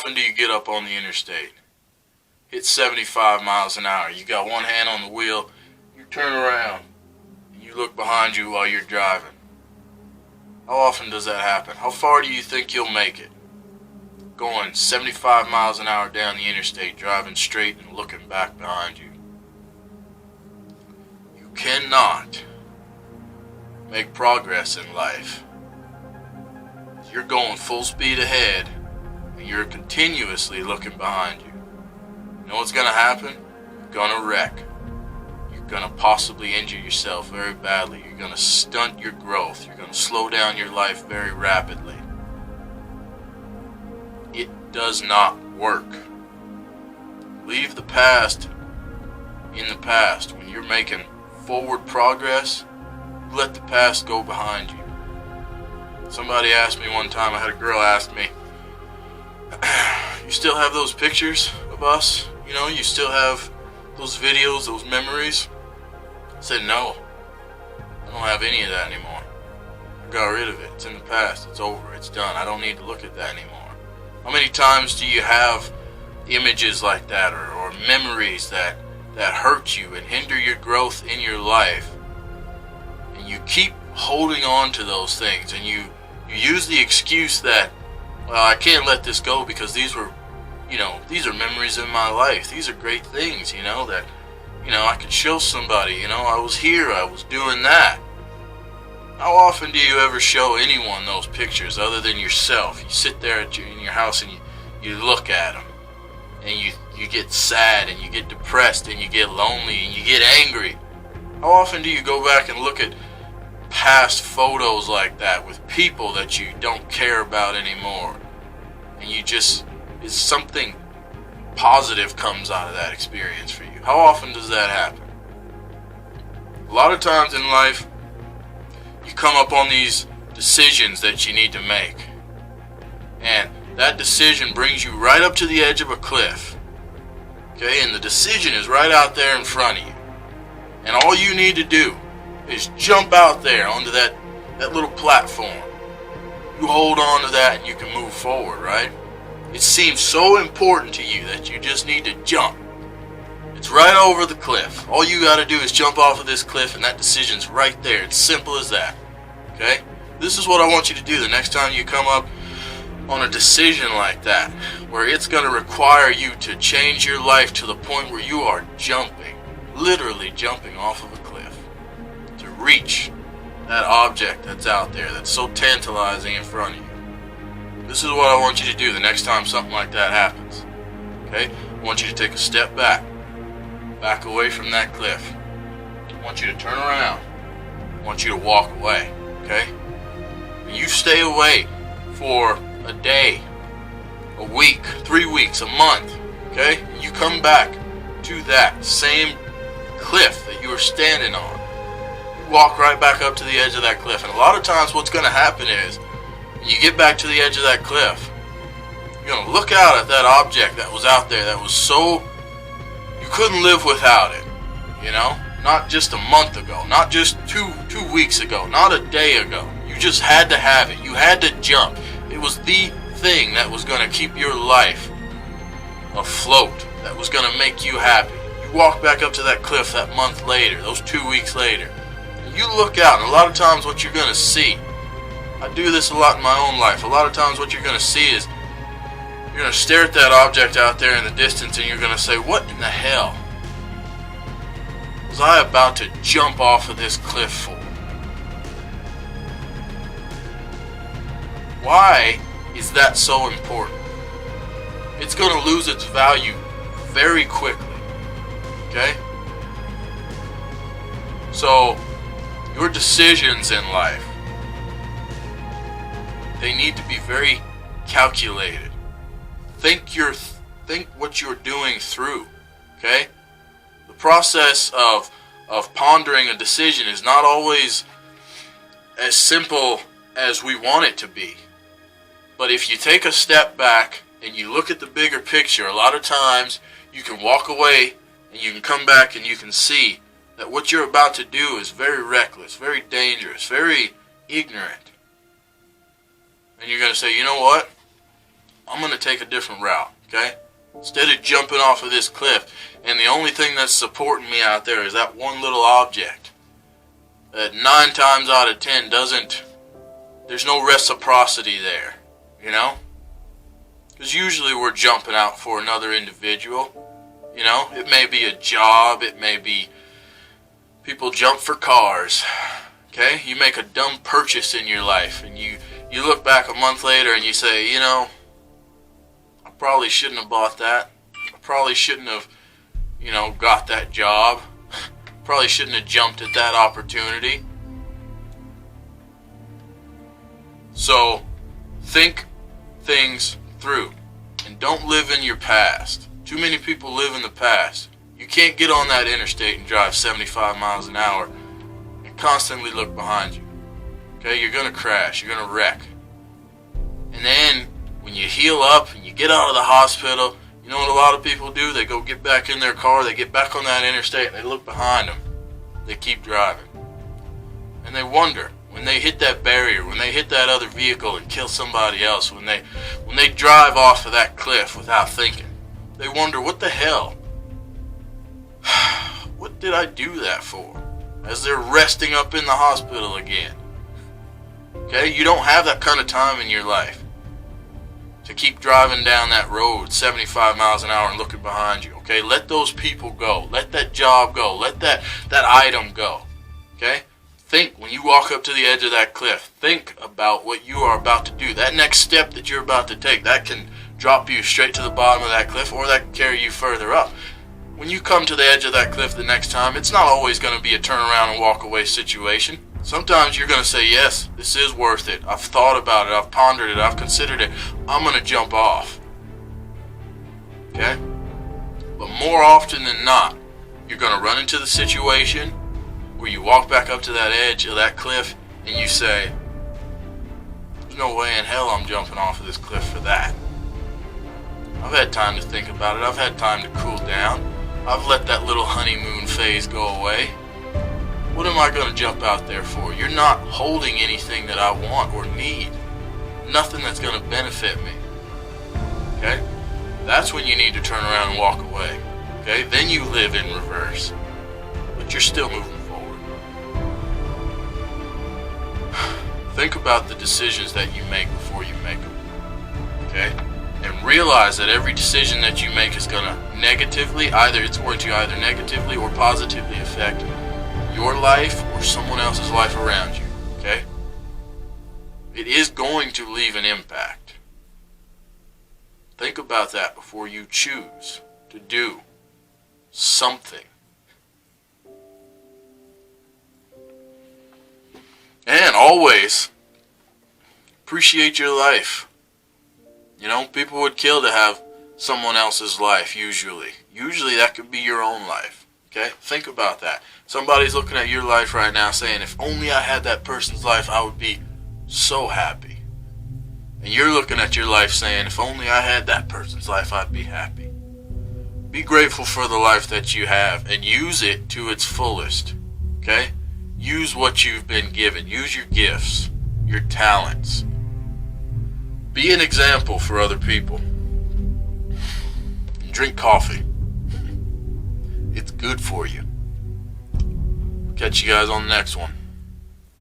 often do you get up on the interstate, hit 75 miles an hour, you got one hand on the wheel, you turn around, and you look behind you while you're driving? How often does that happen? How far do you think you'll make it? Going 75 miles an hour down the interstate, driving straight and looking back behind you. You cannot make progress in life. You're going full speed ahead and you're continuously looking behind you. You know what's going to happen? You're going to wreck. You're going to possibly injure yourself very badly. You're going to stunt your growth. You're going to slow down your life very rapidly. It does not work. Leave the past in the past. When you're making forward progress, let the past go behind you. Somebody asked me one time, I had a girl ask me, you still have those pictures of us? You know, you still have those videos, those memories? I said, no. I don't have any of that anymore. I got rid of it. It's in the past. It's over. It's done. I don't need to look at that anymore. How many times do you have images like that or memories that hurt you and hinder your growth in your life? And you keep holding on to those things, and you use the excuse that, well, I can't let this go because these are memories in my life. These are great things, that, I could show somebody, I was here, I was doing that. How often do you ever show anyone those pictures other than yourself? You sit there in your house and you look at them, and you get sad, and you get depressed, and you get lonely, and you get angry. How often do you go back and look at past photos like that with people that you don't care about anymore, and something positive comes out of that experience for you? How often does that happen? A lot of times in life, you come up on these decisions that you need to make, and that decision brings you right up to the edge of a cliff, okay, and the decision is right out there in front of you, and all you need to do is jump out there onto that little platform. You hold on to that and you can move forward, right? It seems so important to you that you just need to jump. It's right over the cliff. All you got to do is jump off of this cliff, and that decision's right there. It's simple as that. Okay? This is what I want you to do the next time you come up on a decision like that, where it's going to require you to change your life to the point where you are jumping, literally jumping off of a cliff, to reach that object that's out there that's so tantalizing in front of you. This is what I want you to do the next time something like that happens. Okay? I want you to take a step back away from that cliff. I want you to turn around. I want you to walk away. Okay? And you stay away for a day, a week, 3 weeks, a month. Okay? And you come back to that same cliff that you were standing on. Walk right back up to the edge of that cliff. And a lot of times what's going to happen is, when you get back to the edge of that cliff, you're going to look out at that object that was out there that was so, you couldn't live without it, not just a month ago, not just two weeks ago, not a day ago. You just had to have it. You had to jump. It was the thing that was going to keep your life afloat, that was going to make you happy. You walk back up to that cliff that month later, those 2 weeks later, you look out, and a lot of times what you're going to see, I do this a lot in my own life, a lot of times what you're going to see is, you're going to stare at that object out there in the distance, and you're going to say, what in the hell was I about to jump off of this cliff for? Why is that so important? It's going to lose its value very quickly, okay? So, your decisions in life, they need to be very calculated. Think what you're doing through, okay? The process of pondering a decision is not always as simple as we want it to be. But if you take a step back and you look at the bigger picture, a lot of times you can walk away and you can come back and you can see that what you're about to do is very reckless, very dangerous, very ignorant. And you're going to say, you know what? I'm going to take a different route, okay? Instead of jumping off of this cliff, and the only thing that's supporting me out there is that one little object that 9 times out of 10 there's no reciprocity there, you know? Because usually we're jumping out for another individual, you know? It may be a job, it may be people jump for cars, okay? You make a dumb purchase in your life, and you look back a month later and you say, you know, I probably shouldn't have bought that. I probably shouldn't have, you know, got that job. Probably shouldn't have jumped at that opportunity. So, think things through. And don't live in your past. Too many people live in the past. You can't get on that interstate and drive 75 miles an hour and constantly look behind you. Okay, you're going to crash. You're going to wreck. And then, when you heal up and you get out of the hospital, you know what a lot of people do? They go get back in their car, they get back on that interstate, and they look behind them. They keep driving. And they wonder, when they hit that barrier, when they hit that other vehicle and kill somebody else, when they drive off of that cliff without thinking, they wonder, what the hell? What did I do that for? As they're resting up in the hospital again. Okay, you don't have that kind of time in your life to keep driving down that road 75 miles an hour and looking behind you. Okay, let those people go. Let that job go. Let that item go. Okay? Think when you walk up to the edge of that cliff. Think about what you are about to do. That next step that you're about to take, that can drop you straight to the bottom of that cliff, or that can carry you further up. When you come to the edge of that cliff the next time, it's not always going to be a turn around and walk away situation. Sometimes you're going to say, yes, this is worth it. I've thought about it. I've pondered it. I've considered it. I'm going to jump off. Okay? But more often than not, you're going to run into the situation where you walk back up to that edge of that cliff and you say, there's no way in hell I'm jumping off of this cliff for that. I've had time to think about it. I've had time to cool down. I've let that little honeymoon phase go away. What am I going to jump out there for? You're not holding anything that I want or need. Nothing that's going to benefit me. Okay? That's when you need to turn around and walk away. Okay? Then you live in reverse. But you're still moving forward. Think about the decisions that you make before you make them. Okay? And realize that every decision that you make is going to negatively, it's going to either negatively or positively affect your life or someone else's life around you, okay? It is going to leave an impact. Think about that before you choose to do something. And always appreciate your life. You know, people would kill to have someone else's life, usually. Usually that could be your own life. Okay? Think about that. Somebody's looking at your life right now saying, if only I had that person's life, I would be so happy. And you're looking at your life saying, if only I had that person's life, I'd be happy. Be grateful for the life that you have and use it to its fullest. Okay? Use what you've been given. Use your gifts, your talents. Be an example for other people. And drink coffee. It's good for you. Catch you guys on the next one.